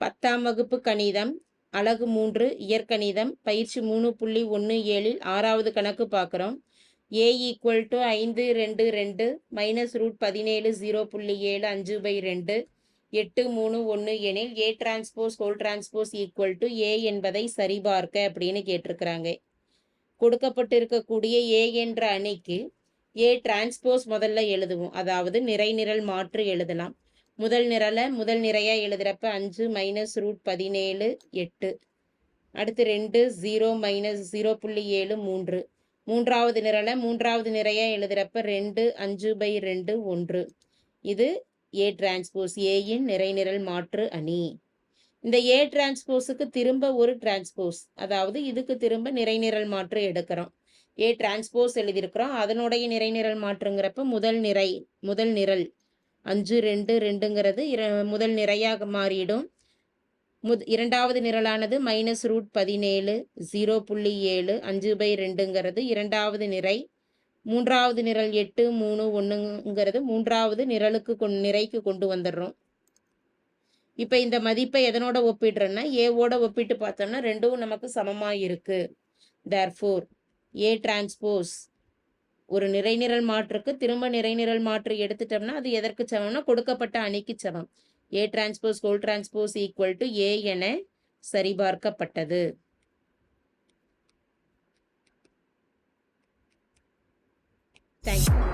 10ஆம் வகுப்பு கணிதம் அலகு 3 இயற்கணிதம் பயிற்சி 3.17 6வது கணக்கு பார்க்குறோம். a equal to 5 2 2 minus root 17 0.7 5/2 8 3 1 எனில் a transpose whole transpose equal to a என்பதை சரிபார்க்க அப்படின்னு கேட்டிருக்கிறாங்க. கொடுக்கப்பட்டு இருக்கக்கூடிய a என்ற அணிக்கு a டிரான்ஸ்போஸ் முதல்ல எழுதுவோம். அதாவது நிறைநிரல் மாற்று எழுதலாம். முதல் நிறையா எழுதுறப்ப 5 மைனஸ் ரூட் 17 8. அடுத்து 2 0 மைனஸ் 0.7 3. மூன்றாவது நிறையா எழுதுறப்ப 2 5/2 1. இது ஏ டிரான்ஸ்போஸ் ஏயின் நிறைநிரல் மாற்று அணி. இந்த ஏ டிரான்ஸ்போஸுக்கு திரும்ப ஒரு டிரான்ஸ்போஸ், அதாவது இதுக்கு திரும்ப நிறைநிரல் மாற்று எடுக்கிறோம். ஏ டிரான்ஸ்போஸ் எழுதியிருக்கிறோம், அதனுடைய நிறைநிரல் மாற்றுங்கிறப்ப முதல் நிரல் 5 2 2ங்கிறது முதல் நிறையாக மாறிடும். இரண்டாவது நிரலானது மைனஸ் ரூட் 17 0.7 5/2ங்கிறது இரண்டாவது நிரை. மூன்றாவது நிரல் 8 3 1ங்கிறது மூன்றாவது நிறைக்கு கொண்டு வந்துடுறோம். இப்போ இந்த மதிப்பை எதனோட ஒப்பிடுறோன்னா ஏவோட ஒப்பிட்டு பார்த்தோம்னா ரெண்டும் நமக்கு சமமாக இருக்கு. தேர்ஃபோர் ஏ டிரான்ஸ்போஸ் ஒரு நிறைநிரல் மாற்றுக்கு திரும்ப நிறைநிரல் மாற்று எடுத்துட்டோம்னா அது எதற்கு சமம்னா கொடுக்கப்பட்ட அணிக்கு சமம். A transpose whole transpose equal to A என சரிபார்க்கப்பட்டது. தேங்க்யூ.